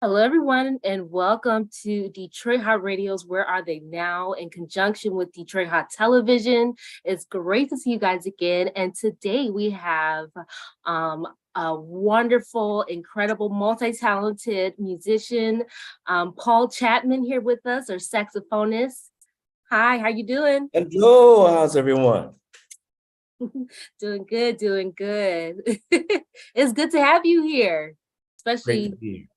Hello, everyone, and welcome to Detroit Hot Radio's Where Are They Now in conjunction with Detroit Hot Television. It's great to see you guys again. And today we have um, a wonderful, incredible, multi-talented musician, Paul Chatman, here with us, our saxophonist. Hi, how you doing? Hello, how's everyone? Doing good, doing good. It's good to have you here, Great to especially be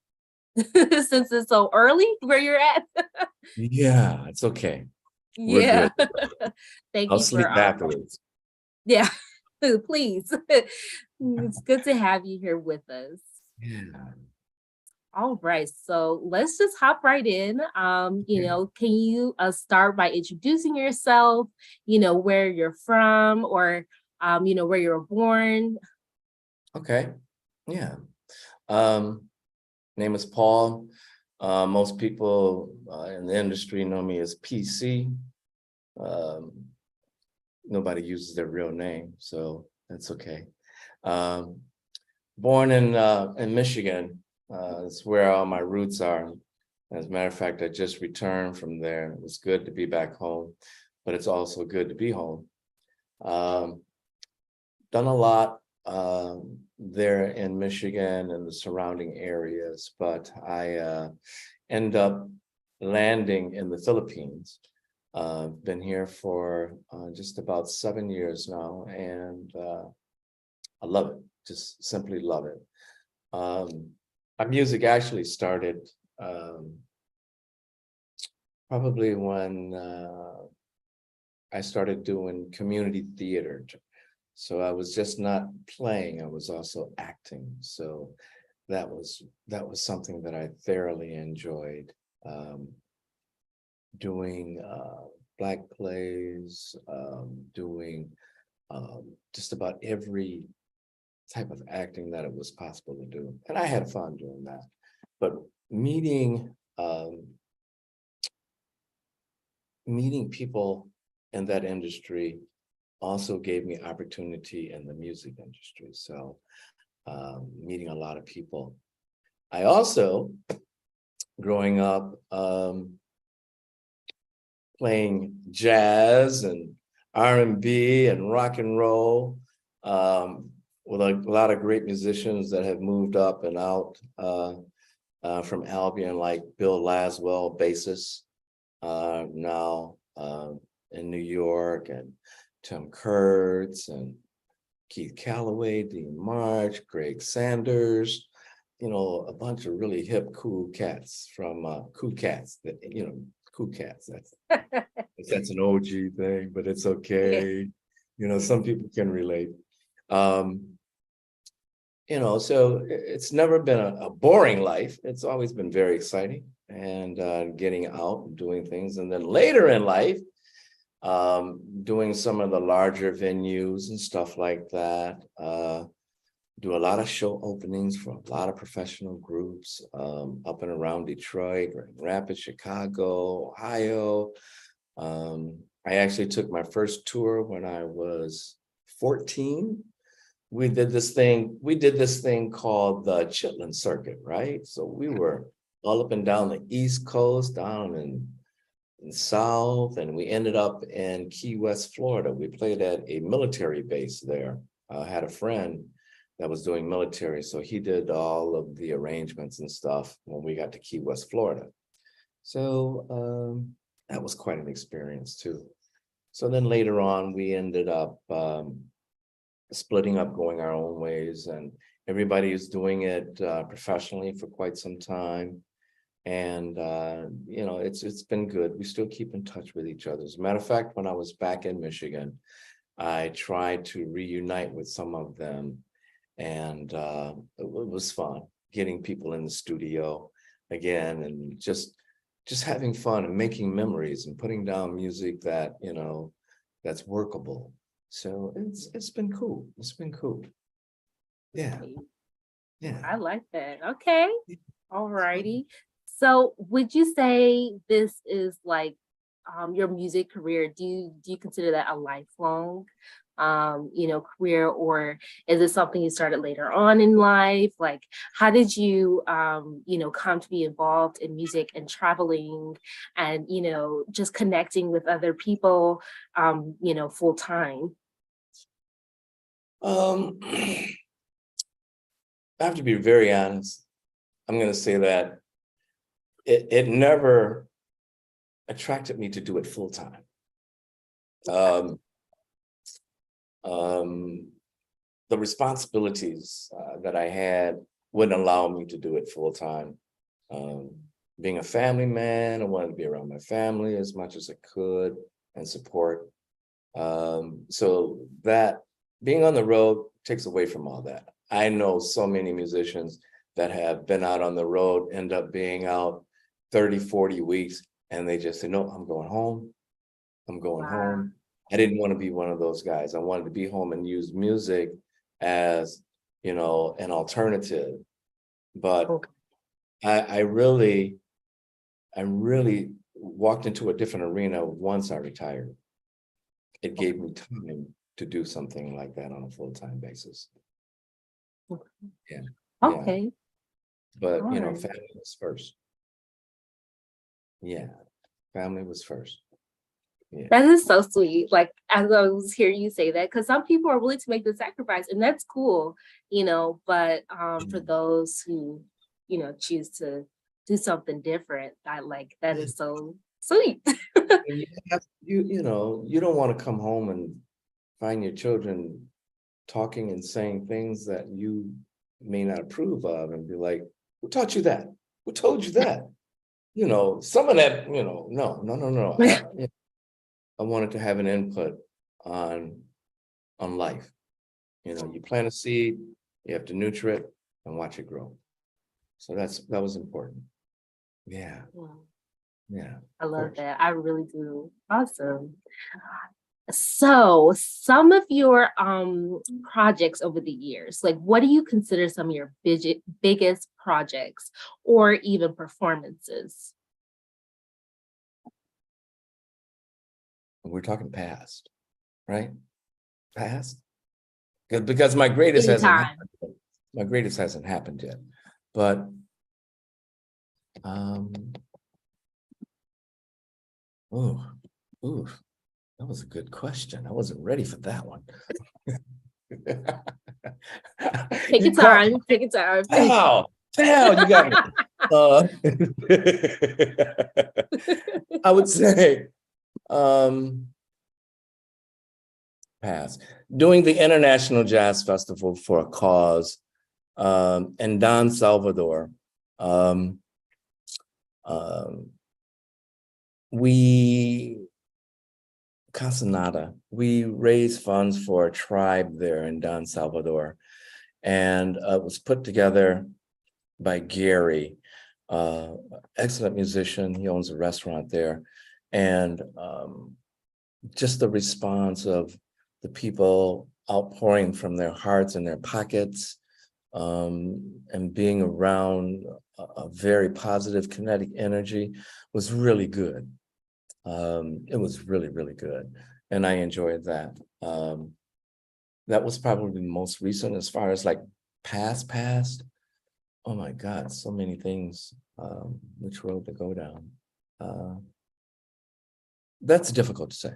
since it's so early where you're at. here. Yeah, it's okay. We're Yeah. good. Thank I'll you for sleep afterwards. yeah, please. It's good to have you here with us. Yeah. All right, so let's just hop right in. Can you start by introducing yourself, where you're from or where you were born? Okay. Yeah. Um, Name is Paul. Most people in the industry know me as PC. Um, Nobody uses their real name, so that's okay. Um, Born in Michigan. It's where all my roots are. As a matter of fact, I just returned from there. It was good to be back home, but it's also good to be home. Um, Done a lot there in Michigan and the surrounding areas, but I end up landing in the Philippines. Been here for just about 7 years now, and I love it. Just simply love it. My music actually started probably when I started doing community theater. So I was just not playing, I was also acting. So that was something that I thoroughly enjoyed. Doing black plays, doing just about every type of acting that it was possible to do. And I had fun doing that. But meeting people in that industry also gave me opportunity in the music industry. So meeting a lot of people. I also, growing up, playing jazz and R&B and rock and roll, with a lot of great musicians that have moved up and out from Albion, like Bill Laswell, bassist, now in New York, and Tim Kurtz and Keith Calloway, Dean March, Greg Sanders, a bunch of really hip, cool cats from Cool Cats, Cool Cats. That's an OG thing, but it's Yeah. okay. Some people can relate. So it's never been a boring life. It's always been very exciting, and getting out and doing things. And then later in life, doing some of the larger venues and stuff like that. Do a lot of show openings for a lot of professional groups up and around Detroit, Grand Rapids, Chicago, Ohio. I actually took my first tour when I was 14. We did this thing called the Chitlin Circuit, right? So we were all up and down the East Coast, down in South, and we ended up in Key West, Florida. We played at a military base there. I had a friend that was doing military, so he did all of the arrangements and stuff when we got to Key West, Florida. So that was quite an experience too. So then later on, we ended up splitting up, going our own ways, and everybody is doing it professionally for quite some time. And it's been good. We still keep in touch with each other. As a matter of fact, when I was back in Michigan, I tried to reunite with some of them, and it was fun getting people in the studio again, and just having fun and making memories and putting down music that that's workable. So it's been cool. It's been cool. Yeah. Yeah. I like that. Okay. All righty. So would you say this is like your music career? Do you consider that a lifelong career, or is it something you started later on in life? Like, how did you, come to be involved in music and traveling and, just connecting with other people, full time? I have to be very honest. I'm going to say that it never attracted me to do it full time. Um, the responsibilities that I had wouldn't allow me to do it full time. Being a family man, I wanted to be around my family as much as I could and support. So that being on the road takes away from all that. I know so many musicians that have been out on the road, end up being out 30, 40 weeks, and they just say, no, I'm going home. I'm going Wow. home. I didn't want to be one of those guys. I wanted to be home and use music as, an alternative. But Okay. I really walked into a different arena once I retired. It gave me time to do something like that on a full-time basis. Yeah, yeah. Okay. But, All right. family was first. Yeah, family was first. Yeah. That is so sweet. Like, as I was hearing you say that, because some people are willing to make the sacrifice, and that's cool, but for those who, choose to do something different, I like that is so sweet. And you don't want to come home and find your children talking and saying things that you may not approve of and be like, who taught you that? Who told you that? Some of that, no. I wanted to have an input on life. You plant a seed, you have to nurture it and watch it grow. So that was important. Yeah, yeah, I of love course. that. I really do. Awesome. So, some of your projects over the years, like what do you consider some of your biggest projects or even performances? We're talking past, right? Past? Because my greatest hasn't Anytime. happened yet. My greatest hasn't happened yet. But oh, ooh, that was a good question. I wasn't ready for that one. Take your You caught time. Take your time. Wow, damn, you got me. Uh, I would say pass. Doing the International Jazz Festival for a Cause in Don Salvador. Um, we Casanata, we raised funds for a tribe there in Don Salvador, and it was put together by Gary, excellent musician. He owns a restaurant there, and just the response of the people outpouring from their hearts and their pockets, and being around a very positive kinetic energy was really good. It was really, really good. And I enjoyed that. That was probably the most recent as far as like past. Oh my God, so many things, which road to go down. That's difficult to say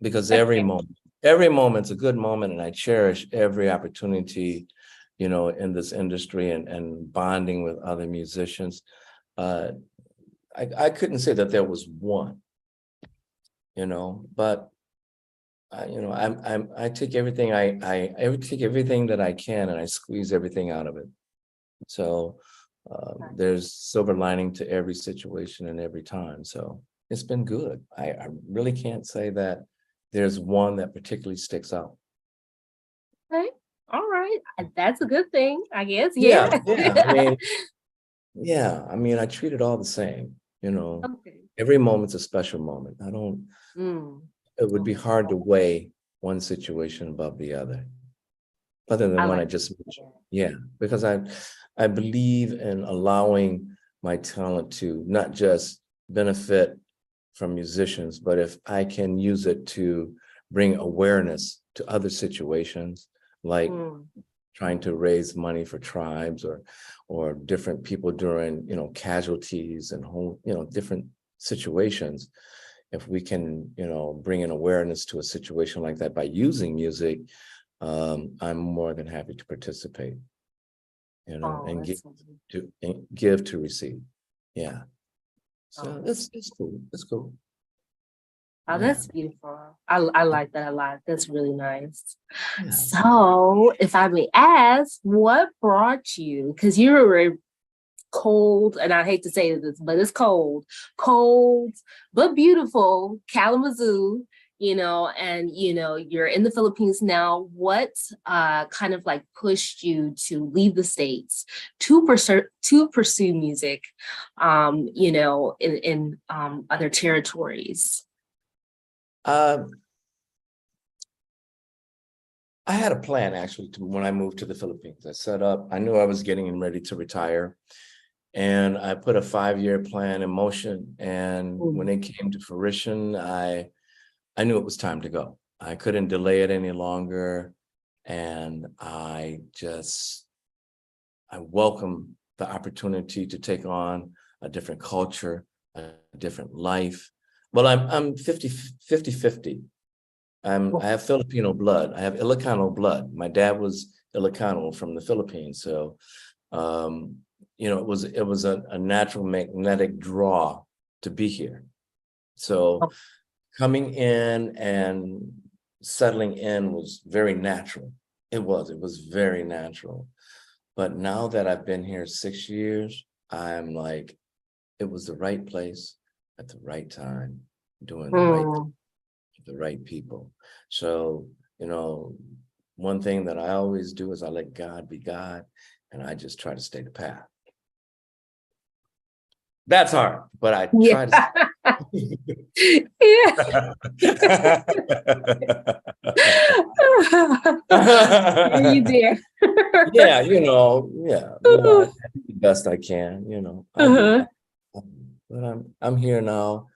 because every Okay. moment's a good moment, and I cherish every opportunity, in this industry and bonding with other musicians. I couldn't say that there was one, but I take everything I take everything that I can and I squeeze everything out of it. So there's silver lining to every situation and every time. So it's been good. I really can't say that there's one that particularly sticks out. Okay. All right. That's a good thing, I guess. Yeah, Yeah. I treat it all the same, Okay. every moment's a special moment. I don't, Mm, it would be okay. hard to weigh one situation above the other than the I one I like just mentioned. that. Yeah, because I believe in allowing my talent to not just benefit from musicians, but if I can use it to bring awareness to other situations, like Mm. trying to raise money for tribes or different people during, casualties and whole, different situations. If we can, bring an awareness to a situation like that by using music, I'm more than happy to participate, Oh, and that's so beautiful. give to receive. Yeah. Oh, So that's it's cool. It's cool. oh, Yeah. that's beautiful. I like that a lot. That's really nice. Yeah. So, if I may ask, what brought you? Because you were cold, and I hate to say this, but it's cold, but beautiful Kalamazoo, and you're in the Philippines now. What kind of like pushed you to leave the States to pursue music, in other territories? Um, I had a plan actually when I moved to the Philippines. I knew I was getting ready to retire, and I put a 5-year plan in motion. And when Mm. it came to fruition, I knew it was time to go. I couldn't delay it any longer. And I welcome the opportunity to take on a different culture, a different life. Well, I'm 50. I have Filipino blood. I have Ilocano blood. My dad was Ilocano from the Philippines. So um, it was a natural magnetic draw to be here. So Oh, coming in and settling in was very natural. It was very natural. But now that I've been here 6 years, I'm like, it was the right place at the right time, doing the right mm. the right people. So, one thing that I always do is I let God be God, and I just try to stay the path. That's hard, but I try to. Yeah. Yeah. Hear you there. Yeah, yeah, I do the best I can, I do. Uh-huh. But I'm here now,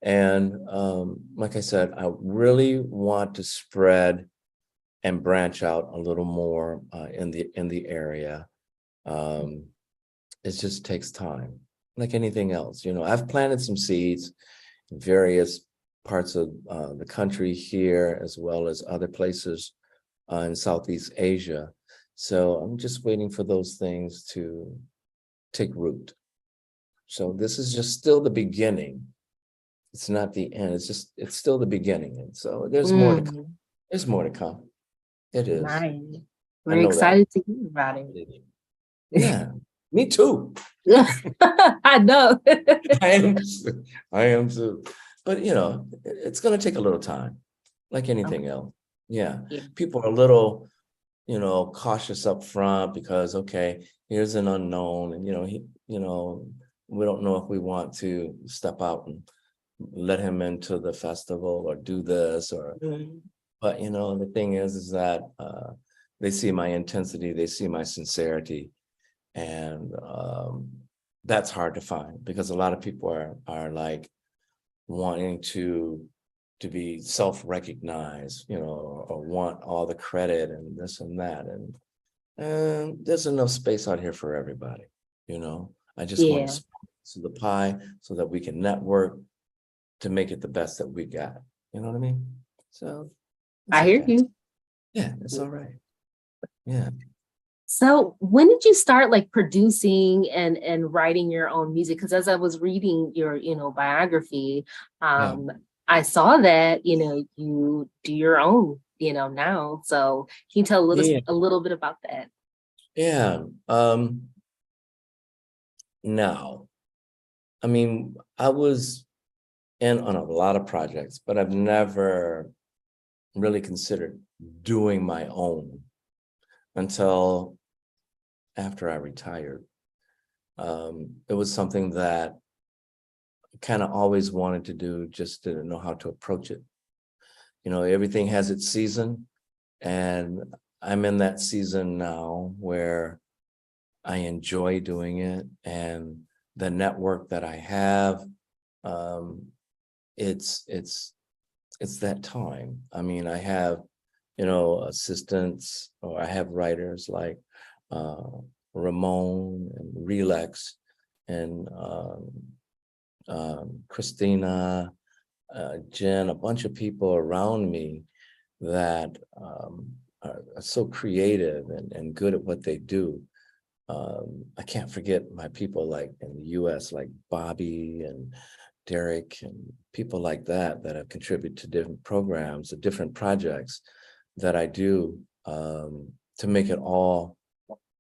and like I said, I really want to spread and branch out a little more in the area. Um, it just takes time, like anything else. I've planted some seeds in various parts of the country here, as well as other places in Southeast Asia. So I'm just waiting for those things to take root. So this is just still the beginning. It's not the end. It's still the beginning. And so there's more to come. Mm, There's more to come. It is. nice. I We're know that. excited to hear about it. Yeah, me too. I know. I am. I am too. But it's going to take a little time, like anything Okay. else. Yeah, Yeah. people are a little, cautious up front because okay, here's an unknown, and we don't know if we want to step out and let him into the festival or do this or. Mm, But the thing is that they see my intensity, they see my sincerity, and that's hard to find because a lot of people are like wanting to be self-recognized, or want all the credit and this and that, and there's enough space out here for everybody. I just want yeah, to to the pie so that we can network to make it the best that we got. You know what I mean? So it's I hear okay. you. Yeah, it's all right. Yeah, So when did you start like producing and writing your own music? Because as I was reading your, biography, yeah, I saw that, you do your own, now. So can you tell yeah, a little bit about that? yeah. Now, I mean, I was in on a lot of projects, but I've never really considered doing my own until after I retired. It was something that I kind of always wanted to do, just didn't know how to approach it. Everything has its season, and I'm in that season now where I enjoy doing it, and the network that I have, um, it's that time. I mean, I have assistants, or I have writers like Ramon and Relax and Christina, Jen, a bunch of people around me that are so creative and good at what they do. I can't forget my people like in the US, like Bobby and Derek and people like that have contributed to different programs, to different projects that I do to make it all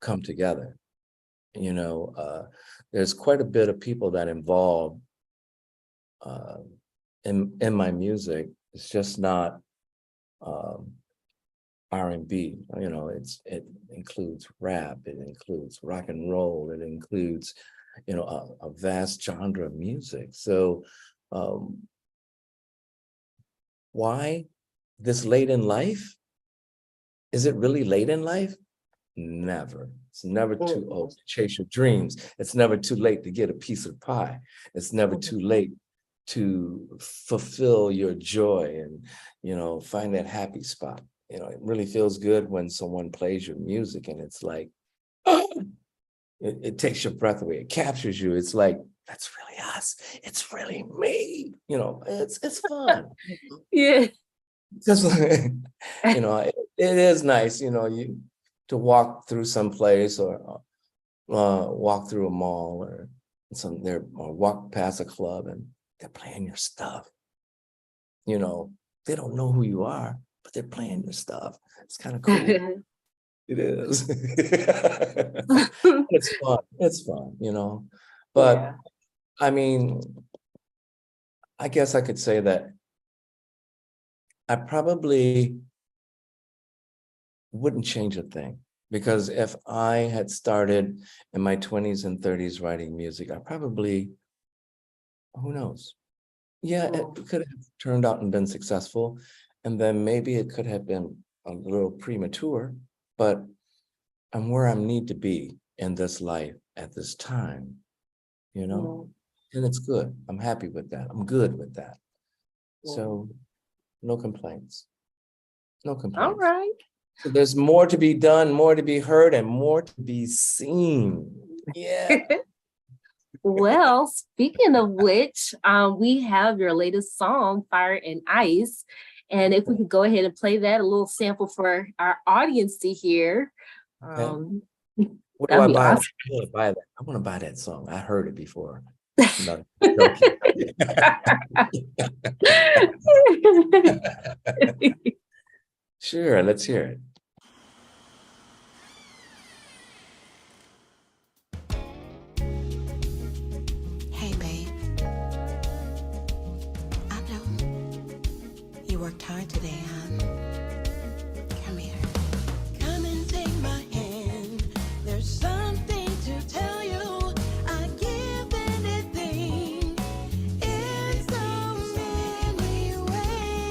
come together. There's quite a bit of people that involved uh, in my music. It's just not R&B. It includes rap, it includes rock and roll, it includes a vast genre of music. So why this late in life? Is it really late in life? Never. It's never too old to chase your dreams. It's never too late to get a piece of pie. It's never too late to fulfill your joy and find that happy spot. It really feels good when someone plays your music and it's like, it takes your breath away. It captures you. It's like, that's really us. It's really me. It's fun. Yeah. Because it is nice, you to walk through some place or walk through a mall or walk past a club and they're playing your stuff. They don't know who you are, but they're playing your stuff. It's kind of cool. It is. It's fun. It's fun, But yeah. I mean, I guess I could say that I probably wouldn't change a thing, because if I had started in my 20s and 30s writing music, I probably, who knows? Yeah, it could have turned out and been successful, and then maybe it could have been a little premature, but I'm where I need to be in this life at this time, and it's good. I'm happy with that. I'm good with that. So no complaints. No complaints. All right. So there's more to be done, more to be heard, and more to be seen. Yeah. Well, speaking of which, we have your latest song, Fire and Ice. And if we could go ahead and play that, a little sample for our audience to hear. Okay. Where do I buy it? I want to buy that. I want to buy that song. I heard it before. No, sure, let's hear it. Hey, babe. I know you worked hard today, huh? Come here. Come and take my hand. There's something to tell you. I give anything in so many ways.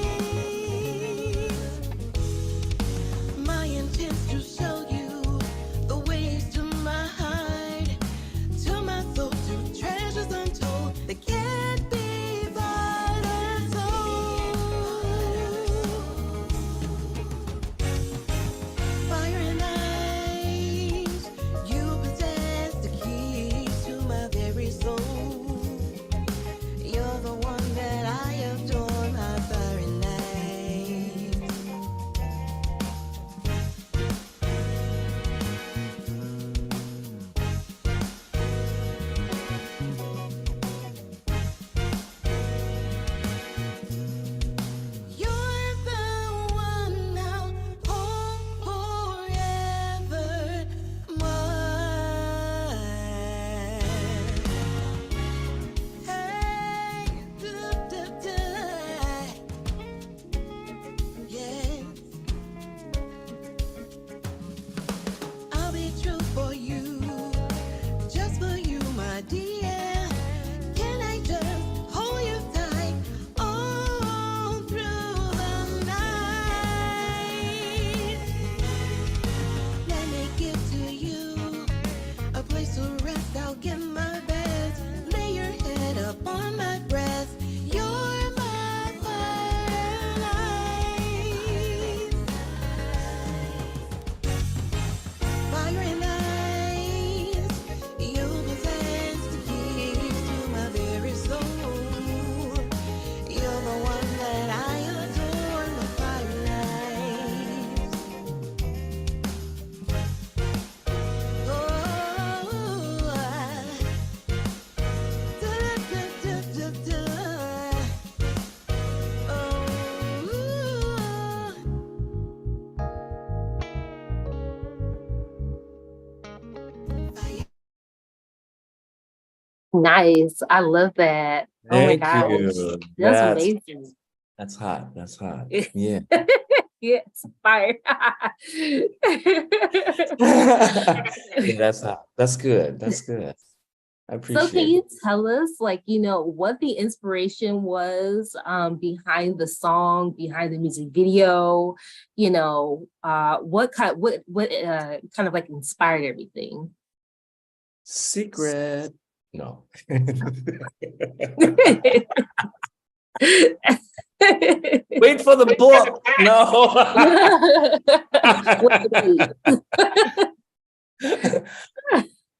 My intent's to show you the ways to my heart, to my soul, to treasures untold that can't be bought and sold. Fire and ice, you possess the keys to my very soul. You're the one that I adore, my fire and ice. You're the one I'll hold forever mine. Hey, yes, I'll be true for you, just for you, my dear. Can I just hold you tight all through the night? Let me give to you a place to rest. I'll give my best. Lay your head up on my breast. You're my fire and ice. Nice. I love that. Oh my Thank gosh. you. That's amazing. That's hot. That's hot. Yeah. Yeah, it's fire. Yeah, that's hot. That's good. That's good. I So can appreciate it. you tell us, like, what the inspiration was behind the song, behind the music video? What kind of like inspired everything? Secret. No. Wait for the book. No. Wait.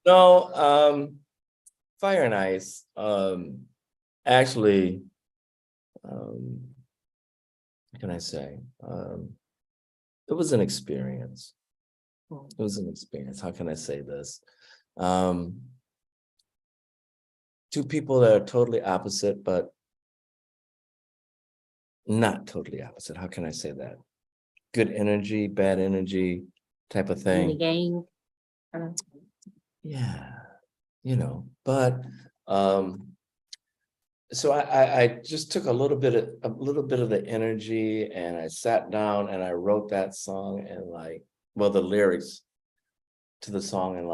No, Fire and Ice. Actually, what can I say? It was an experience. It was an experience. How can I say this? Two people that are totally opposite, but not totally opposite. How can I say that? Good energy, bad energy type of In the thing. game. Yeah, but so I just took a little bit of the energy, and I sat down and I wrote that song, and the lyrics to the song, and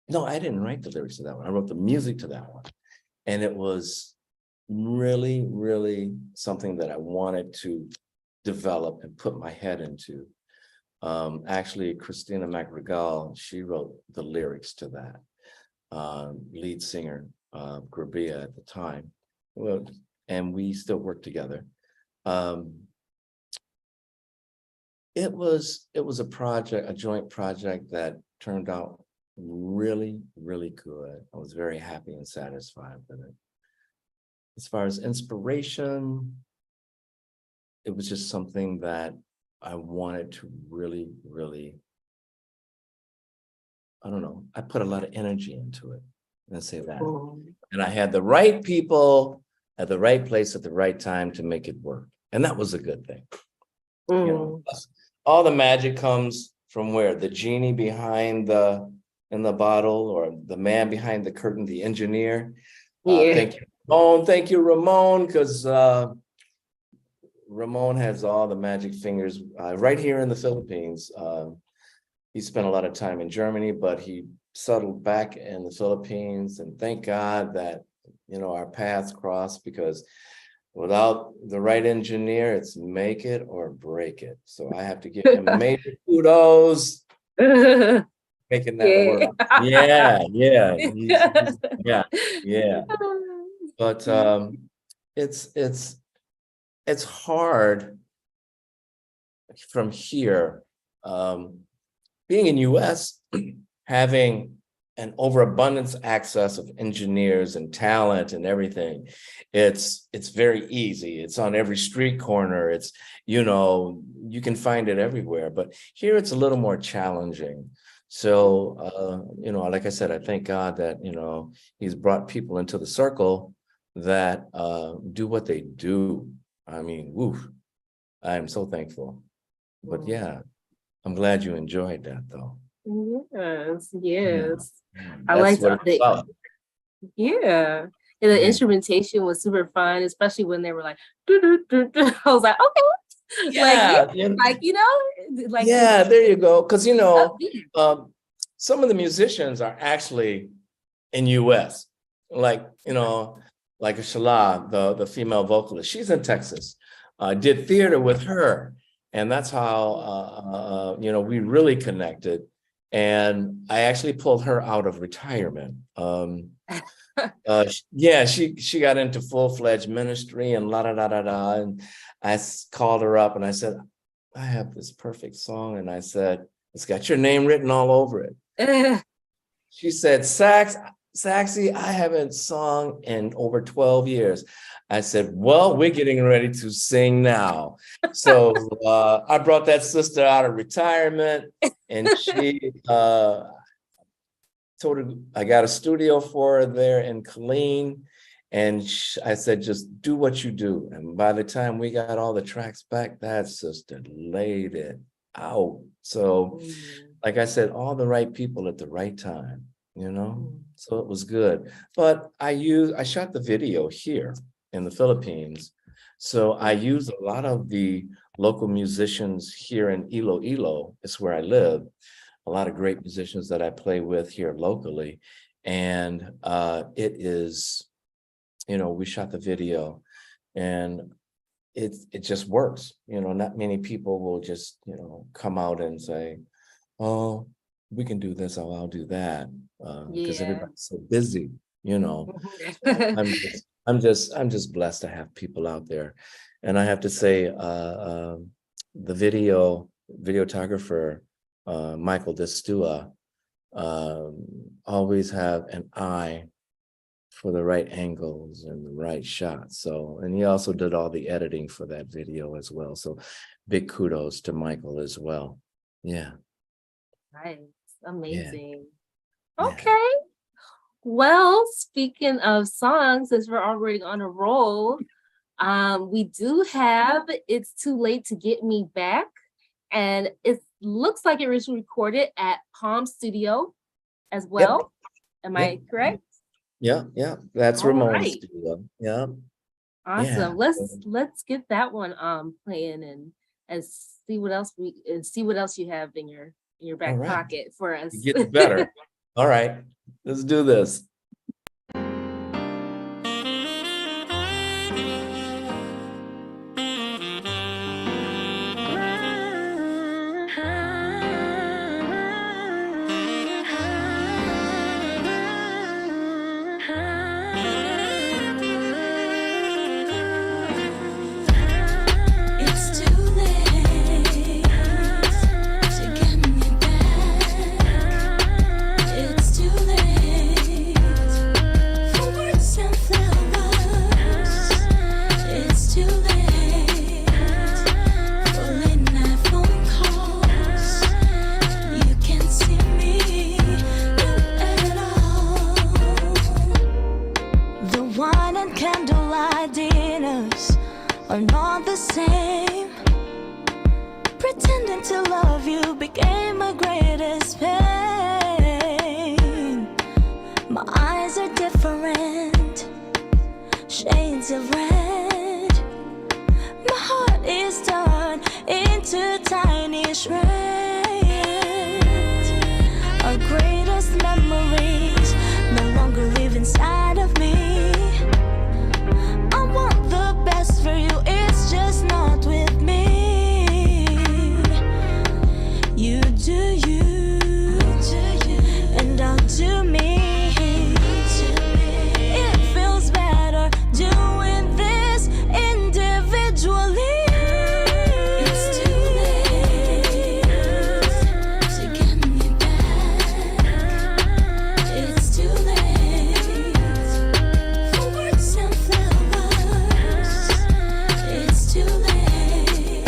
no, I didn't write the lyrics to that one. I wrote the music to that one. And it was really, really something that I wanted to develop and put my head into. Actually, Christina McRigal, she wrote the lyrics to that. Lead singer, Grabia at the time. Well, and we still work together. It was a project, a joint project that turned out really, really good. I was very happy and satisfied with it. As far as inspiration, it was just something that I wanted to really, really, I don't know, I put a lot of energy into it. Let's say that. And I had the right people at the right place at the right time to make it work. And that was a good thing. All the magic comes from where? The genie in the bottle, or the man behind the curtain, the engineer. Thank you, Ramon. Thank you, Ramon, because Ramon has all the magic fingers right here in the Philippines. He spent a lot of time in Germany, but he settled back in the Philippines, and thank God that our paths crossed, because without the right engineer, it's make it or break it. So I have to give him major kudos. Making that work. Yeah. But it's hard from here. Being in US, having an overabundance access of engineers and talent and everything, it's very easy. It's on every street corner. It's, you can find it everywhere. But here it's a little more challenging. So, like I said, I thank God that, he's brought people into the circle that do what they do. I mean, woo, I am so thankful. But yeah, I'm glad you enjoyed that, though. Yes. Yeah. I That's liked what it's about. Yeah. And the instrumentation was super fun, especially when they were like, doo, doo, doo, doo. I was like, okay. Yeah. Yeah, There you go. Because, some of the musicians are actually in US. Like Shala, the female vocalist, she's in Texas. I did theater with her. And that's how, we really connected. And I actually pulled her out of retirement. She got into full-fledged ministry and and I called her up and I said, I have this perfect song. And I said, it's got your name written all over it. She said, Saxxy, I haven't sung in over 12 years. I said, well, we're getting ready to sing now. So I brought that sister out of retirement, and she told her I got a studio for her there in Killeen. And I said, just do what you do. And by the time we got all the tracks back, that sister laid it out. So like I said, all the right people at the right time. So it was good. But I shot the video here in the Philippines. So I used a lot of the local musicians here in Iloilo. It's where I live. A lot of great musicians that I play with here locally. And it is, we shot the video and it just works. Not many people will just, come out and say, oh, we can do this, I'll do that. Because everybody's so busy, I'm just blessed to have people out there. And I have to say, the videographer, Michael Destua, always have an eye for the right angles and the right shots. So, and he also did all the editing for that video as well. So big kudos to Michael as well. Yeah. Nice. Amazing. Yeah. Okay. Well, speaking of songs, since we're already on a roll, we do have It's Too Late to Get Me Back. And it looks like it was recorded at Palm Studio as well. Yep. Am I correct? Yeah. That's Ramon's studio. Yeah. Awesome. Yeah. Let's get that one playing and see what else you have in your back pocket for us. It gets better. All right. Let's do this. Are not the same. Pretending to love you became my greatest pain. My eyes are different, shades of red. My heart is torn into tiny shreds. Our greatest memories no longer live inside of me. I want the best for you, it's just not with me. You do you, and I'll do me. It feels better doing this individually. It's too late to get me back. It's too late for words and flowers. It's too late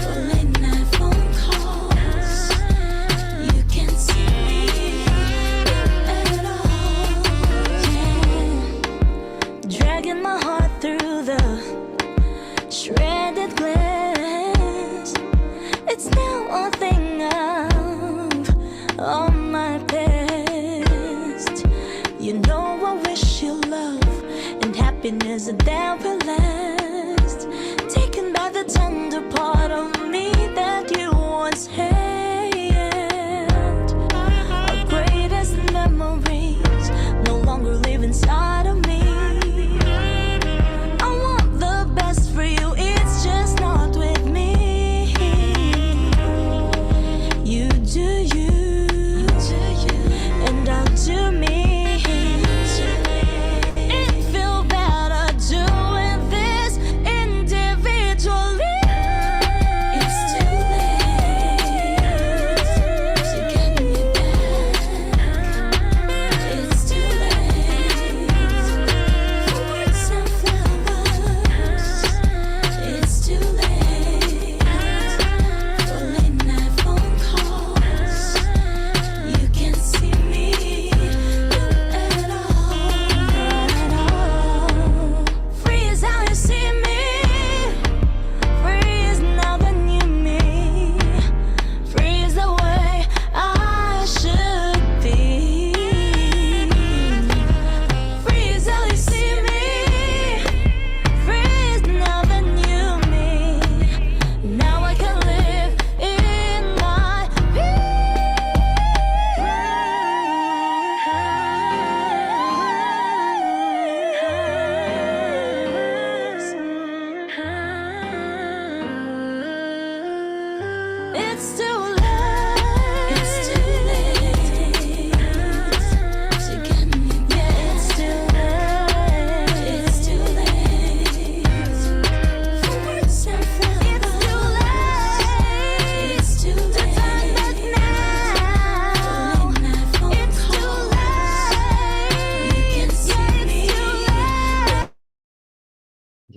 for late night phone calls. You can't see me at all. Yeah. Dragging my heart through the shredded glass. It's now a thing of on my past. You know I wish you love and happiness that will last. Taken by the tender part of me that you once had. Our greatest memories no longer live inside of me. I want the best for you, it's just not with me. You do you, and I'll do me. It feels better doing this individually.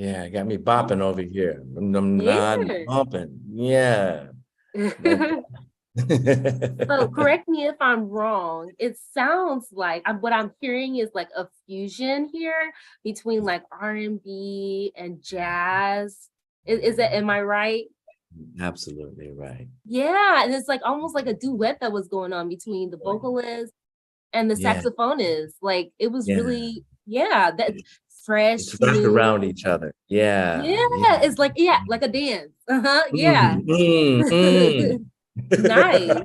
Yeah, got me bopping over here. I'm not Yeah. bumping. Yeah. So correct me if I'm wrong. It sounds like what I'm hearing is like a fusion here between like R&B and jazz. Is that, am I right? Absolutely right. Yeah, and it's like almost like a duet that was going on between the vocalist and the Yeah, saxophonist. Like it was yeah. really, yeah, that fresh, It's wrapped new. around each other. Yeah, yeah. Yeah, it's like, yeah, like a dance. Uh-huh. Yeah. Mm, mm, mm. Nice.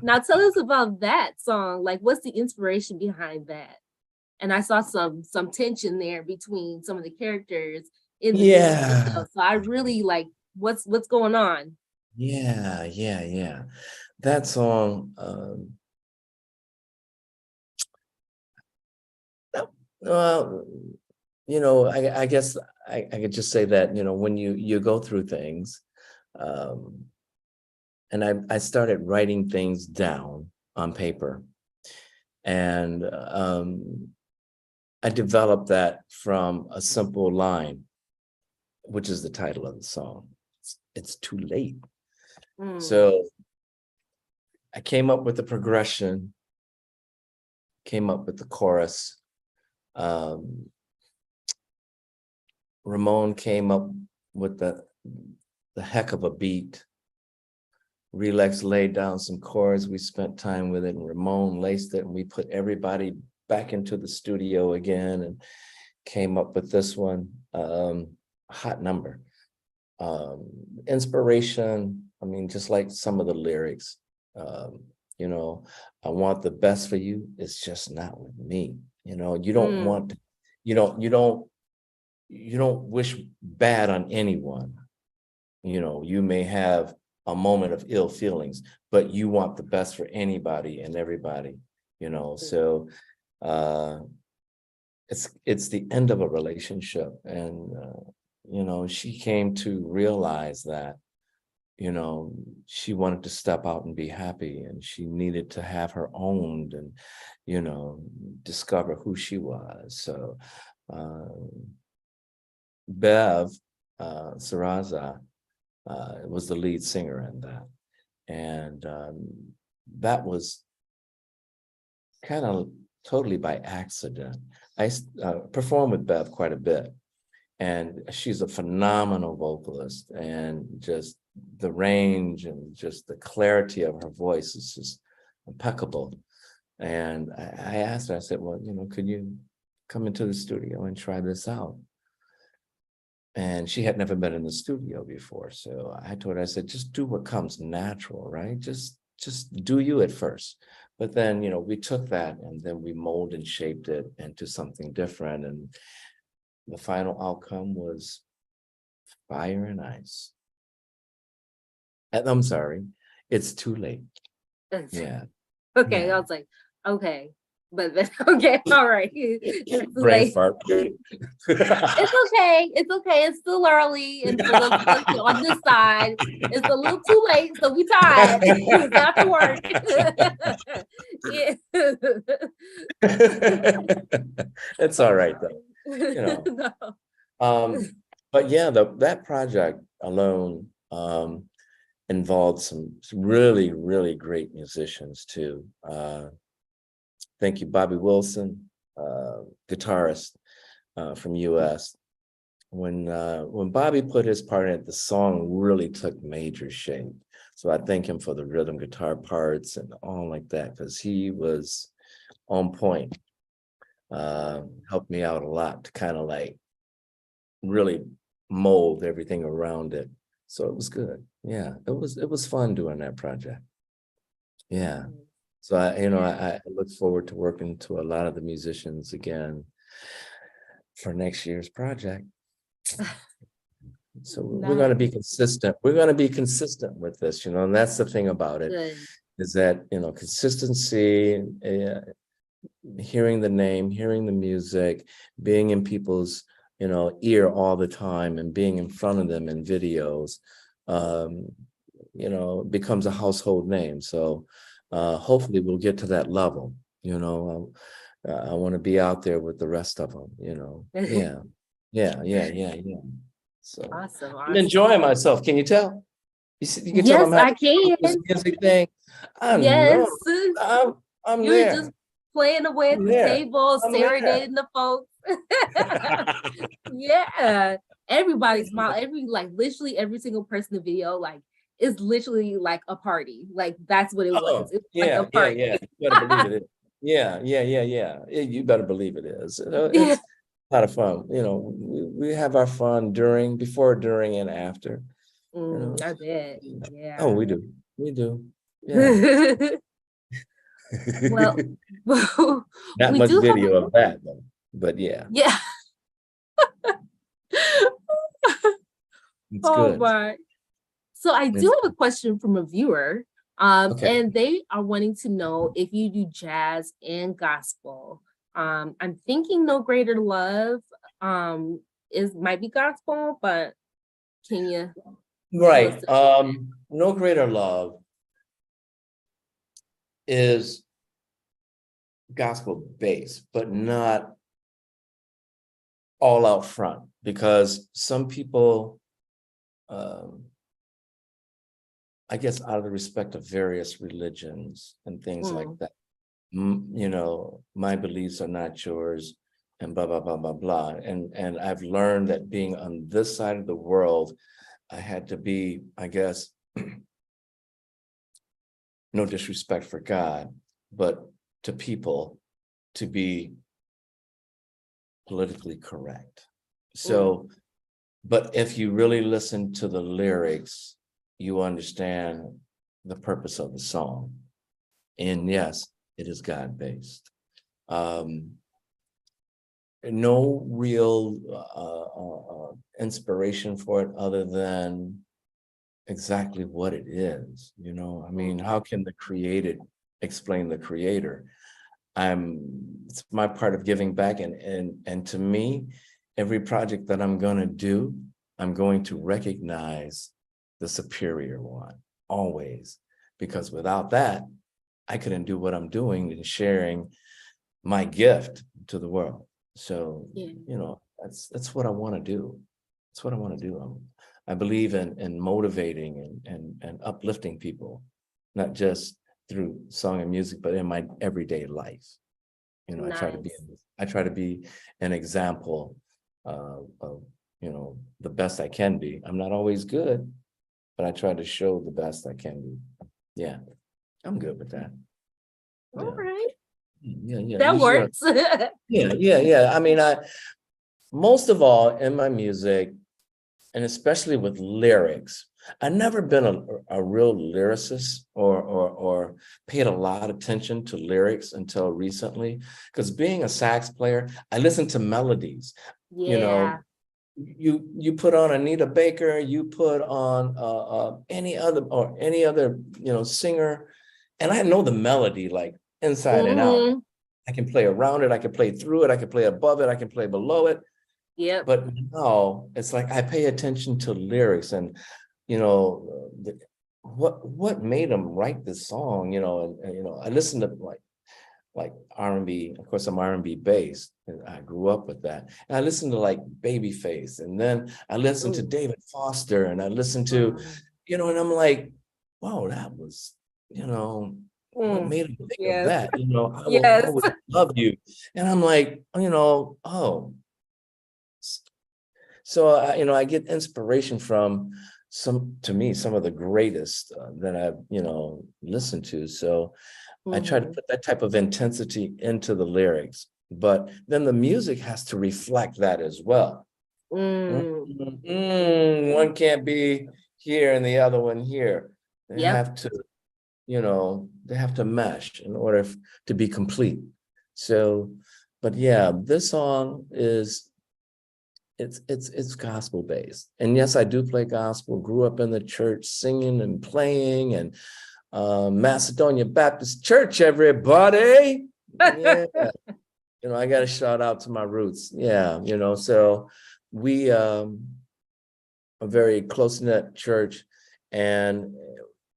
Now tell us about that song. Like what's the inspiration behind that? And I saw some tension there between some of the characters in the music Yeah, itself. So I really like what's going on. yeah, yeah, yeah. That song, well, I guess I could just say that, when you go through things, um, and I started writing things down on paper, and I developed that from a simple line, which is the title of the song. It's too late. Mm. So I came up with the progression, came up with the chorus. Um, Ramon came up with the heck of a beat. Relax laid down some chords. We spent time with it, and Ramon laced it, and we put everybody back into the studio again and came up with this one. Hot number. Inspiration, I mean, just like some of the lyrics, um, I want the best for you. It's just not with me. You don't Mm. want to, you don't wish bad on anyone. You may have a moment of ill feelings, but you want the best for anybody and everybody, so uh it's the end of a relationship, and she came to realize that she wanted to step out and be happy, and she needed to have her owned, and discover who she was. So uh Bev Saraza was the lead singer in that, and that was kind of totally by accident. I performed with Bev quite a bit, and she's a phenomenal vocalist, and just the range and just the clarity of her voice is just impeccable. And I asked her, I said, well, could you come into the studio and try this out? And she had never been in the studio before. So I told her, I said, just do what comes natural, right? Just do you at first. But then, we took that and then we molded and shaped it into something different. And the final outcome was Fire and Ice. I'm sorry, it's too late. Yeah. Okay, I Yeah. was like, okay, but then okay, all right. It's too Brain late. fart. It's okay. It's okay. It's still early, and for those of us on this side, it's a little too late. So we tired. It's after work. Yeah. It's all right though. No. But yeah, that project alone involved some really, really great musicians too. Thank you, Bobby Wilson, guitarist from US. When Bobby put his part in it, the song really took major shape. So I thank him for the rhythm guitar parts and all like that, because he was on point. Helped me out a lot to kind of like really mold everything around it. So it was good. Yeah, it was fun doing that project. Yeah. So I look forward to working to a lot of the musicians again for next year's project. So we're going to be consistent. We're going to be consistent with this, and that's the thing about it, Good. is that, consistency, hearing the name, hearing the music, being in people's, ear all the time, and being in front of them in videos, becomes a household name. So hopefully we'll get to that level. I want to be out there with the rest of them, Yeah. Yeah. So Awesome, I'm awesome. enjoying myself. Can you tell? You can tell Yes, I'm I having fun with this can. music thing. I Yes. know. I'm You're just there. playing away at I'm the there. table, I'm there. serenading the folks. Yeah. Everybody smile. Literally every single person in the video, like, is literally like a party. Like, that's what it was. Oh, It's like a yeah. party. You better believe it is. Yeah. You better believe it is. Yeah. It's a lot of fun. We have our fun before, during, and after. You know. I bet. Oh, Yeah. we do. We do. Yeah. Well, well, Not we much do have video of that though. But yeah, yeah. it's Oh good. my. So I do It's have a question from a viewer. okay. And they are wanting to know if you do jazz and gospel. I'm thinking No Greater Love is might be gospel, but can you tell us Right. the truth? No Greater Love is gospel based, but not all out front, because some people, um, I guess out of the respect of various religions and things like Mm, that, my beliefs are not yours, and blah blah blah blah blah. And I've learned that being on this side of the world, I had to be, I guess, no disrespect for God, but to people, to be politically correct. mm, So, but if you really listen to the lyrics, you understand the purpose of the song. And yes, it is God-based. No real inspiration for it other than exactly what it is. I mean, mm. how can the created explain the creator? It's my part of giving back, and to me, every project that I'm going to do, I'm going to recognize the superior one always, because without that, I couldn't do what I'm doing and sharing my gift to the world. So, Yeah. that's what I want to do. That's what I want to do. I believe in motivating and uplifting people, not just through song and music, but in my everyday life. Nice. I try to be an example of the best I can be. I'm not always good, but I try to show the best I can be. Yeah, I'm good with that. All Yeah. right. Yeah. That Usually, works. yeah. I mean, most of all in my music, and especially with lyrics, I've never been a real lyricist or paid a lot of attention to lyrics until recently. Because being a sax player, I listen to melodies. You Yeah. know, you put on Anita Baker, you put on any other singer, and I know the melody like inside and out. Hmm. I can play around it, I can play through it, I can play above it, I can play below it. Yep. But now it's like I pay attention to lyrics and what made them write this song, and I listen to like R&B. Of course, I'm R&B based, and I grew up with that. And I listened to like Babyface, and then I listened to Ooh. David Foster, and I listened to, Wow. and I'm like, wow, that was, what Mm. made him think of Yes. that? I will Yes. always love you. And I'm like, oh. So I get inspiration from some of the greatest that I've listened to. So I try to Mhm. put that type of intensity into the lyrics, but then the music has to reflect that as well. Mm. One can't be here and the other one here. They Yep. have to, they have to mesh in order to be complete. So, but yeah, this song is it's gospel based. And yes, I do play gospel, grew up in the church singing and playing, and Macedonia Baptist Church, everybody. Yeah. I got to shout out to my roots. Yeah. So we a very close-knit church, and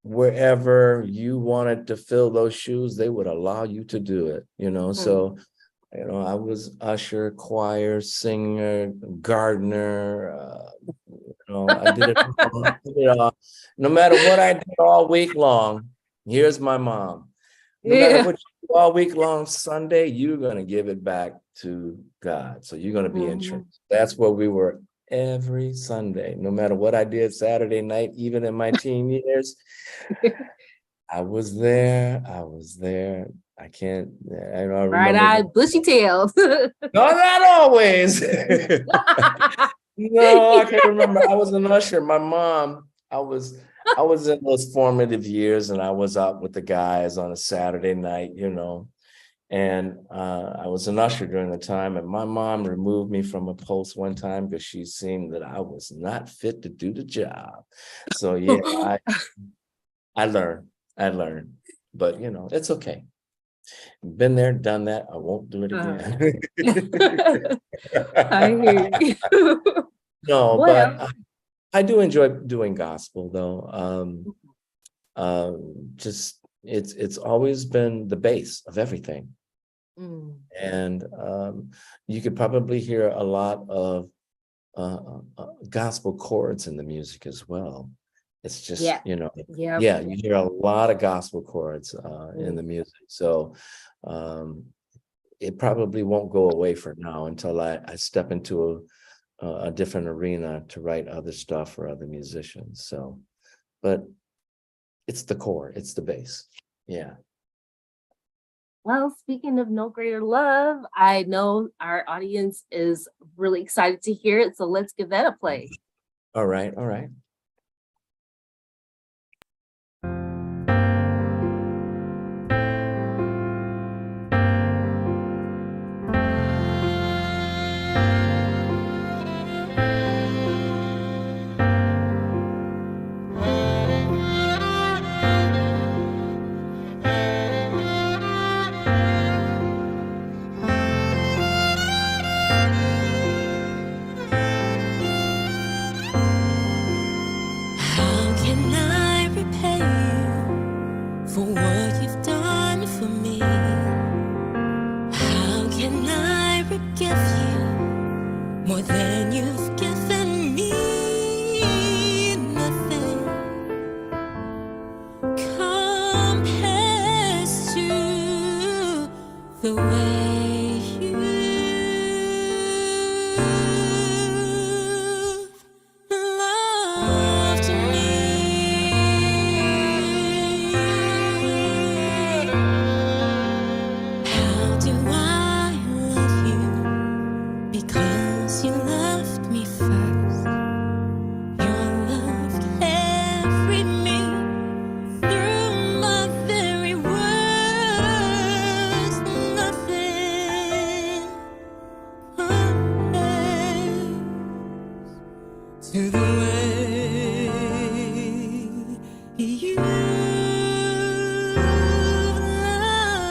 wherever you wanted to fill those shoes, they would allow you to do it. Mm. So You know, I was usher, choir, singer, gardener. I did it all. I did it all. No matter what I did all week long, here's my mom. No matter Yeah. what you do all week long, Sunday, you're going to give it back to God. So you're going to be in church. That's where we were every Sunday. No matter what I did Saturday night, even in my teen years, I was there. I was there. I can't, I remember. Bright-eyed, bushy-tailed. No, not always. No, I can't remember. I was an usher. My mom, I was in those formative years, and I was out with the guys on a Saturday night, and I was an usher during the time, and my mom removed me from a post one time because she seen that I was not fit to do the job. So yeah, I learned, but it's okay. Been there, done that. I won't do it again. I hear you. No, Well, but I do enjoy doing gospel though. Just it's always been the base of everything. And you could probably hear a lot of gospel chords in the music as well. It's just, yeah. Yeah, you hear a lot of gospel chords in the music. So it probably won't go away for now until I step into a different arena to write other stuff for other musicians. So, but it's the core, it's the base. Yeah. Well, speaking of No Greater Love, I know our audience is really excited to hear it. So let's give that a play. All right. All right. How can I repay you for what you've done for me? How can I forgive you more than you've given me? Nothing compares to the way you've loved me. How do I love you? Because you loved me first. Your love carried me through my very worst. Nothing compares to the way you loved me.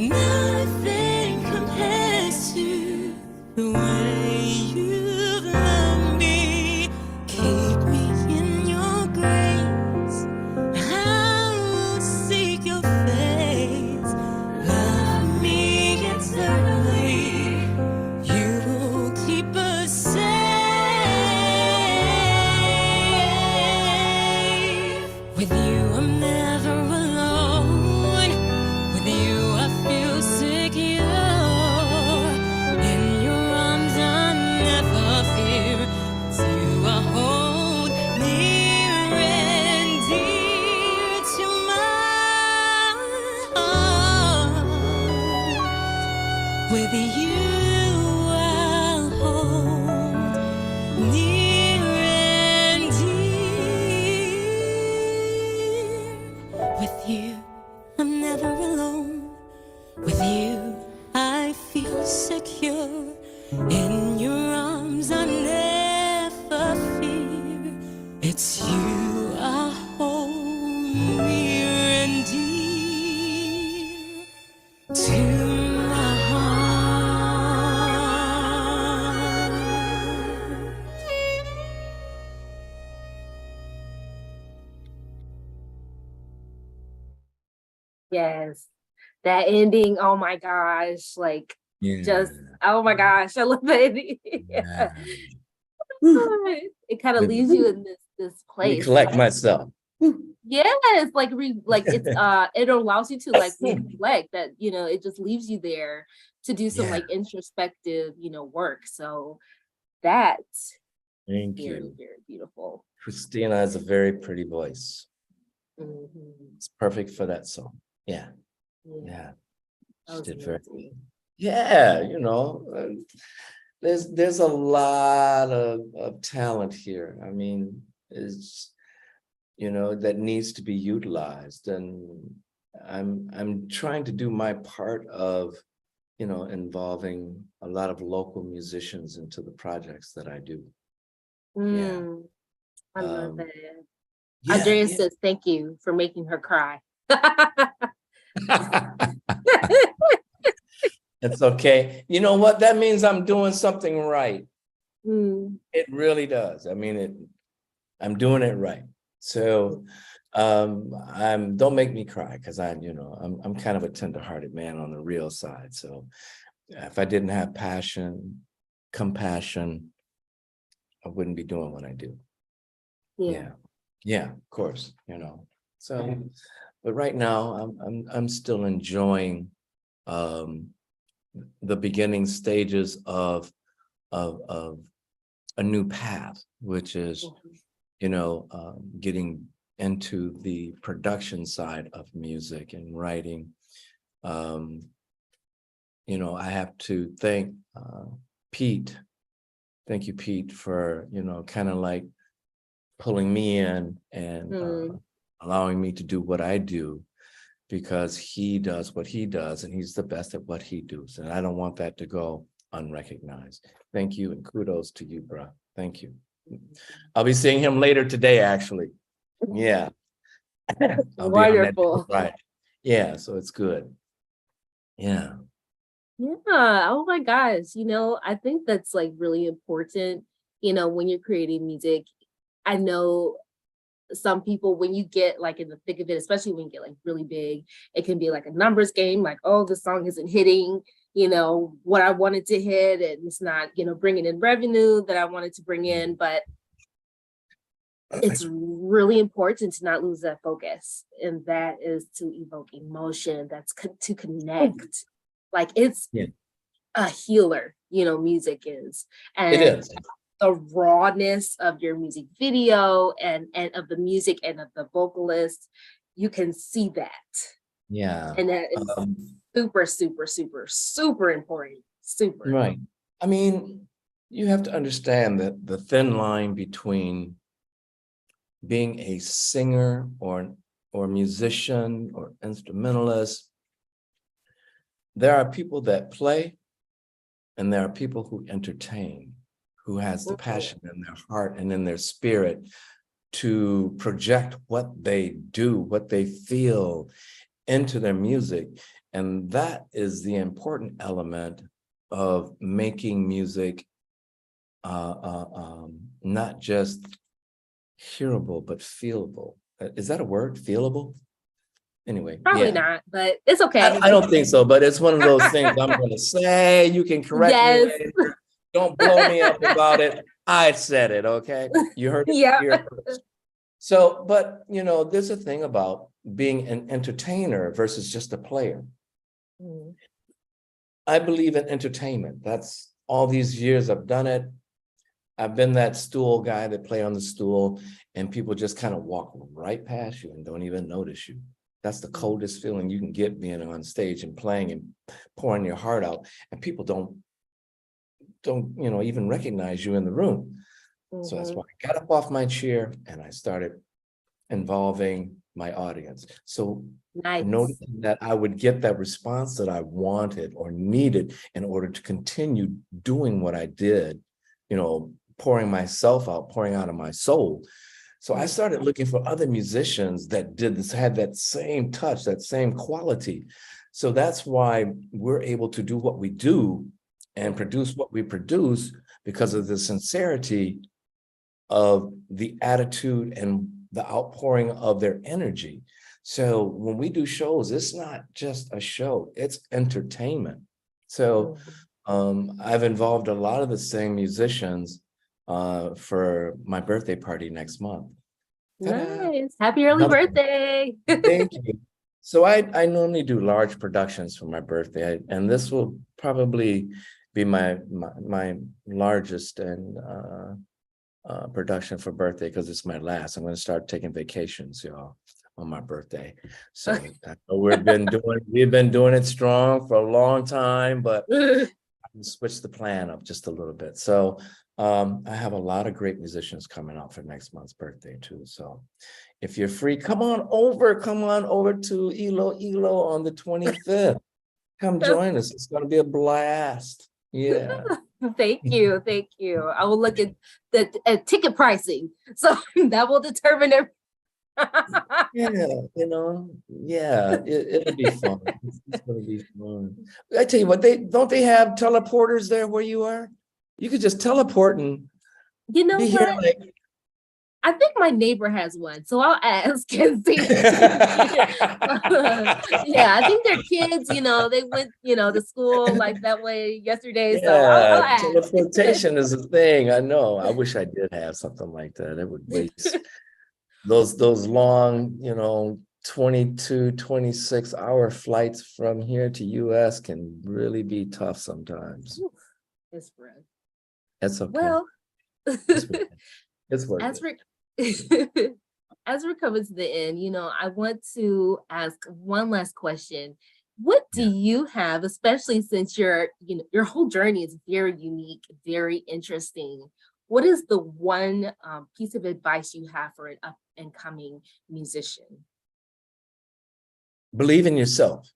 Nothing compares to the way you've loved me. Keep me in your grace. I will seek your face. Love me eternally. You will keep us safe. With you, I'm never alone. With you, I feel secure. In your arms, I never fear. You are hold near and dear to my heart. With you, I'll hold near and dear. With you, I'm never alone. With you, I feel secure. In your arms, I never fear. It's you I hold near and dear. Yes. That ending, oh my gosh, like Yeah. just oh my gosh, I love that ending. Yeah. Yeah. Whew. It kind of Let leaves you in this me place. collect myself. Whew. Yes, like it's it allows you to like reflect that, it just leaves you there to do some Yeah. like introspective, work. So that's Thank very, you. very beautiful. Christina has a very pretty voice. Mhm. It's perfect for that song. Yeah. Yeah, Yeah. that She was did very amazing. well. Yeah, there's a lot of talent here. I mean, it's that needs to be utilized. And I'm trying to do my part of, involving a lot of local musicians into the projects that I do. Yeah. Mm, I love Um, that. yeah, Andrea yeah. says thank you for making her cry. It's okay. You know what? That means I'm doing something right. Mm, It really does. I mean, I'm doing it right. So I'm don't make me cry because I'm kind of a tender-hearted man on the real side. So if I didn't have passion, compassion, I wouldn't be doing what I do. yeah. Yeah. Yeah, of course. So but right now I'm still enjoying um the beginning stages of a new path, which is Mhm. getting into the production side of music and writing. Um, I have to thank Pete. Thank you, Pete, for kind of like pulling me in and Mm, allowing me to do what I do because he does what he does and he's the best at what he does. And I don't want that to go unrecognized. Thank you and kudos to you, bro. Thank you. I'll be seeing him later today, actually. Yeah. I'll be on that Wonderful. Friday. Yeah, so it's good. Yeah. Yeah. Oh my gosh. I think that's like really important, when you're creating music. I know some people, when you get like in the thick of it, especially when you get like really big, it can be like a numbers game, like, oh, the song isn't hitting, what I wanted to hit, and it's not, bringing in revenue that I wanted to bring in. But it's really important to not lose that focus. And that is to evoke emotion, to connect. Like it's Yeah, a healer, music is. it And is. the rawness of your music video and of the music and of the vocalist, you can see that. Yeah. And that is Um, super, super, super, super important. Super. right. I mean, you have to understand that the thin line between being a singer or musician or instrumentalist, there are people that play and there are people who entertain, who has the Mhm. passion in their heart and in their spirit to project what they do, what they feel into their music. And that is the important element of making music not just hearable, but feelable. Is that a word? Feelable? Anyway, Probably yeah. not, but it's I, okay. I don't think so, but it's one of those things I'm going to say. You can correct me Yes. later. Don't blow me up about it. I said it, okay? You heard it Yeah. here first. So, but there's a thing about being an entertainer versus just a player. Mm. I believe in entertainment. That's all these years I've done it. I've been that stool guy that play on the stool and people just kind of walk right past you and don't even notice you. That's the coldest feeling you can get being on stage and playing and pouring your heart out. And people don't even recognize you in the room. So that's Mhm. why I got up off my chair and I started involving my audience. So Nice. noticing that I would get that response that I wanted or needed in order to continue doing what I did, pouring myself out, pouring out of my soul. So I started looking for other musicians that did this, had that same touch, that same quality. So that's why we're able to do what we do and produce what we produce because of the sincerity of the attitude and the outpouring of their energy. So when we do shows, it's not just a show, it's entertainment. So I've involved a lot of the same musicians for my birthday party next month. Ta-da! Nice. Happy early Another- birthday. Thank you. So I normally do large productions for my birthday, and this will probably be my largest and production for birthday, because it's my last. I'm going to start taking vacations, y'all, on my birthday. So I know we've been doing it strong for a long time, but switch the plan up just a little bit. So I have a lot of great musicians coming out for next month's birthday too. So if you're free, come on over to Elo on the 25th. Come join us. It's going to be a blast. Yeah. Thank you. Thank you. I will look at the ticket pricing. So that will determine it. Yeah, yeah, it'll be fun. It's gonna be fun. I tell you what, they have teleporters there where you are? You could just teleport and You know be here what? like. I think my neighbor has one, so I'll ask and see. Yeah, I think their kids, they went, to school like that way yesterday. So I'll Yeah, ask. teleportation is a thing. I know. I wish I did have something like that. It would waste those long, 22, 26-hour flights from here to US can really be tough sometimes. It's rough. That's okay. Well, It's worth as it. we're as we're coming to the end, I want to ask one last question. What do Yeah. you have, especially since your whole journey is very unique, very interesting? What is the one piece of advice you have for an up and coming musician? Believe in yourself.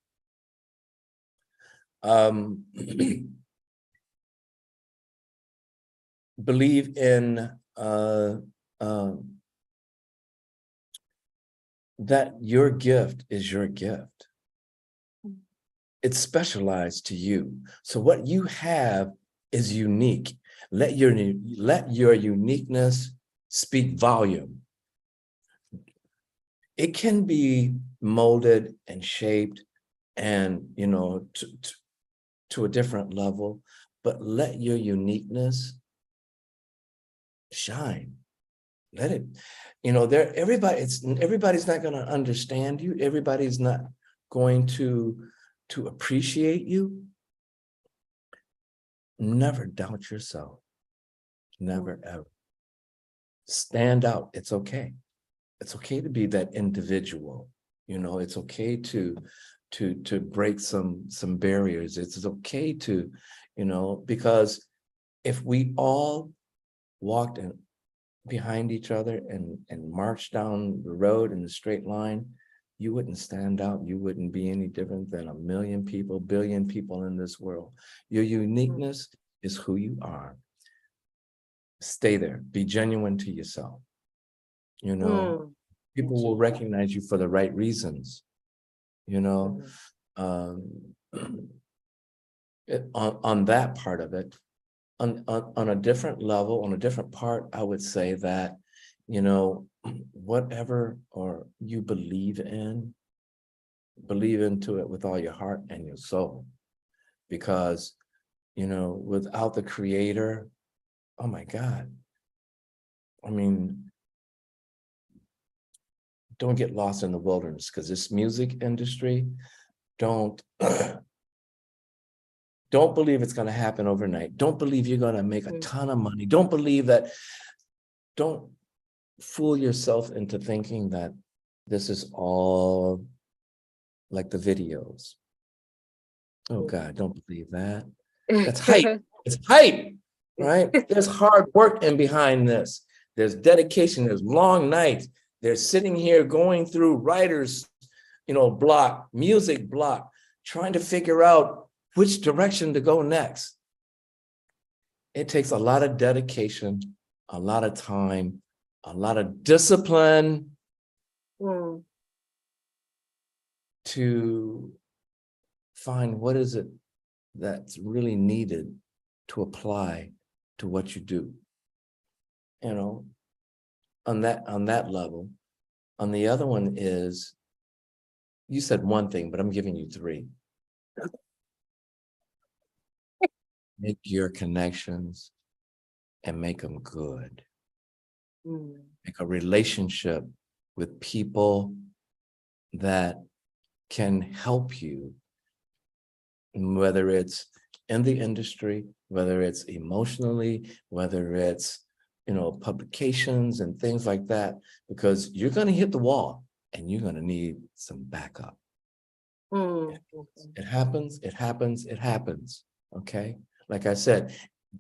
Believe in that your gift is your gift. It's specialized to you. So what you have is unique. Let your uniqueness speak volume. It can be molded and shaped and, to a different level, but let your uniqueness shine. Let it, everybody's not going to understand you. Everybody's not going to appreciate you. Never doubt yourself. Never, ever. Stand out. It's okay. It's okay to be that individual. It's okay to break some barriers. It's okay to, because if we all walked behind each other and marched down the road in a straight line, you wouldn't stand out. You wouldn't be any different than a million people, billion people in this world. Your uniqueness is who you are. Stay there. Be genuine to yourself. People will recognize you for the right reasons. On that part of it, on a different level, on a different part, I would say that, whatever or you believe into it with all your heart and your soul, because, without the creator, oh my God, I mean, don't get lost in the wilderness, because this music industry, don't believe it's going to happen overnight. Don't believe you're going to make a ton of money. Don't fool yourself into thinking that this is all like the videos. Oh God, don't believe that. That's hype. It's hype, right? There's hard work in behind this. There's dedication. There's long nights. They're sitting here going through writer's, block, music block, trying to figure out which direction to go next. It takes a lot of dedication, a lot of time, a lot of discipline to find what is it that's really needed to apply to what you do. On that level. On the other one is You said one thing, but I'm giving you three. Make your connections and make them good. Make a relationship with people that can help you, whether it's in the industry, whether it's emotionally, whether it's, publications and things like that, because you're going to hit the wall and you're going to need some backup. It happens, it happens, it happens. Okay. Like I said,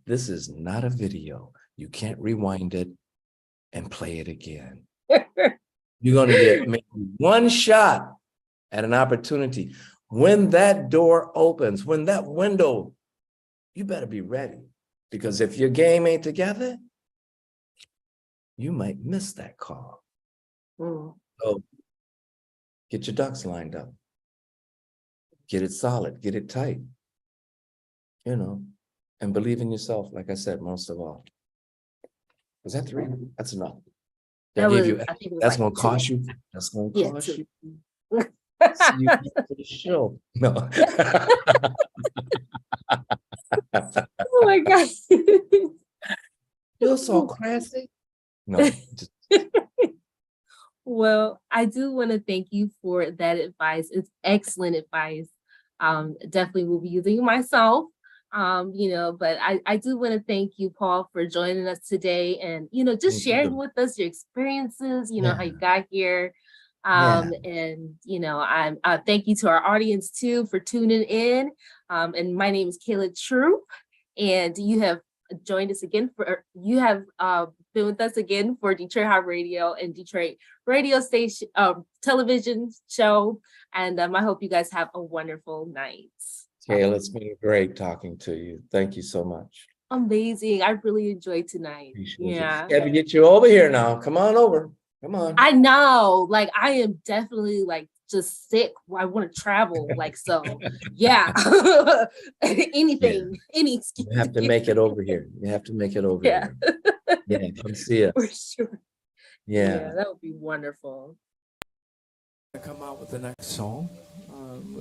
this is not a video. You can't rewind it and play it again. You're going to get maybe one shot at an opportunity. When that door opens, when that window, you better be ready, because if your game ain't together, you might miss that call. So get your ducks lined up. Get it solid, get it tight, and believe in yourself, like I said, most of all. Was that three? That's enough. That was, you, I think it was that's like going to cost you. That's going to cost two. you. See you for the show. No. Oh my gosh. You're so crazy. No. Well, I do want to thank you for that advice. It's excellent advice. Definitely will be using it myself. But I do want to thank you, Paul, for joining us today and, just sharing with us your experiences, how you got here. And, I'm thank you to our audience too for tuning in. And my name is Kayla Troop, and you have joined us again been with us again for Detroit Hot Radio and Detroit radio station, television show. And I hope you guys have a wonderful night. Kayla, it's been great talking to you. Thank you so much. Amazing. I really enjoyed tonight. Got to get you over here now. Come on over. Come on. I know. Like, I am definitely just sick. I want to travel. So yeah. Anything, any excuse. You have to make it over here. You have to make it over here. Yeah, come see us. For sure. Yeah, that would be wonderful. Come out with the next song.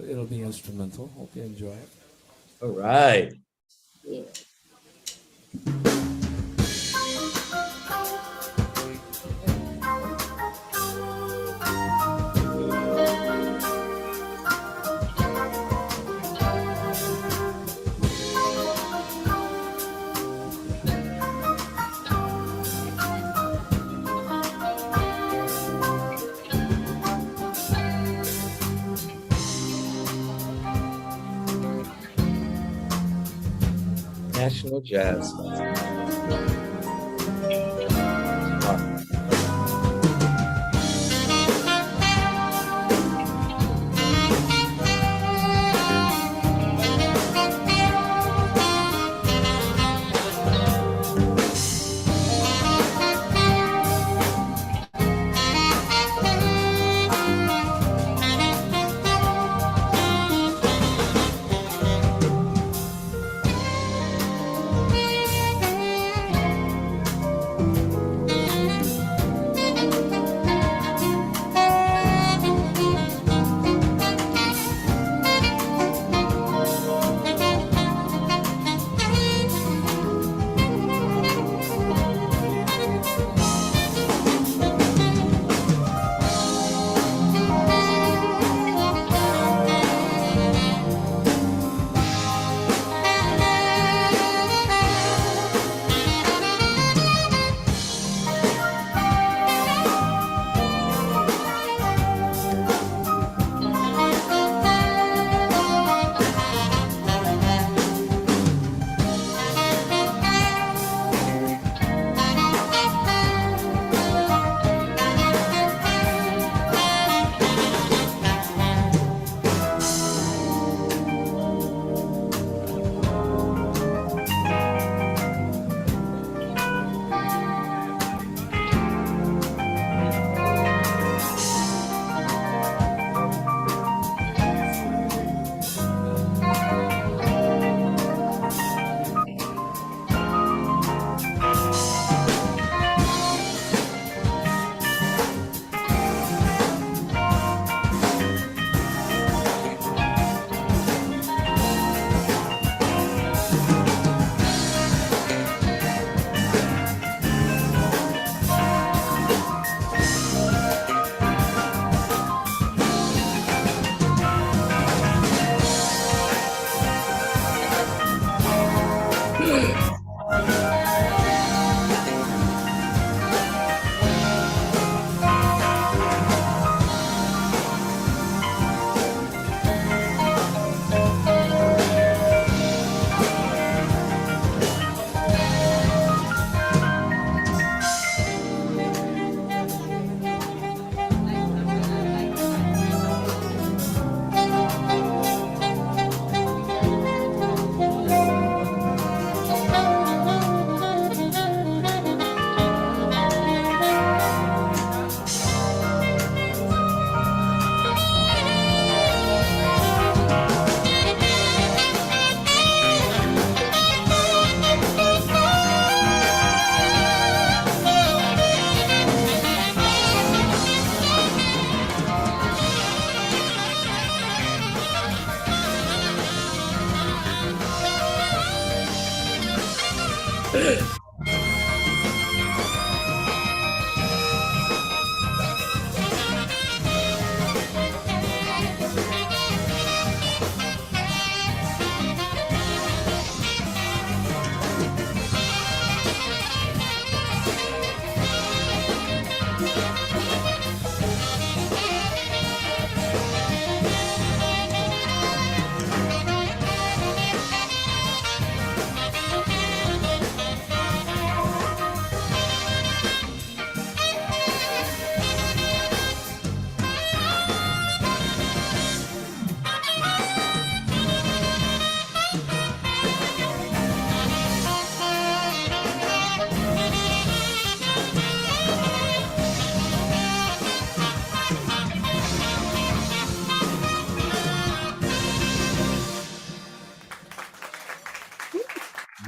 It'll be instrumental. Hope you enjoy it. All right. Yeah. National Jazz.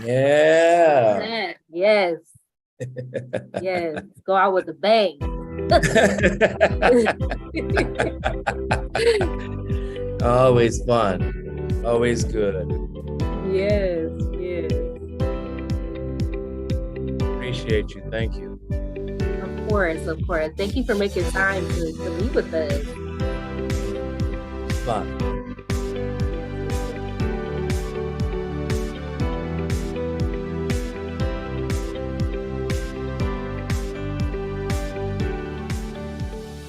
Yeah. Yes. Yes. Go out with a bang. Always fun. Always good. Yes, yes. Appreciate you. Thank you. Of course, of course. Thank you for making time to be with us. Fun.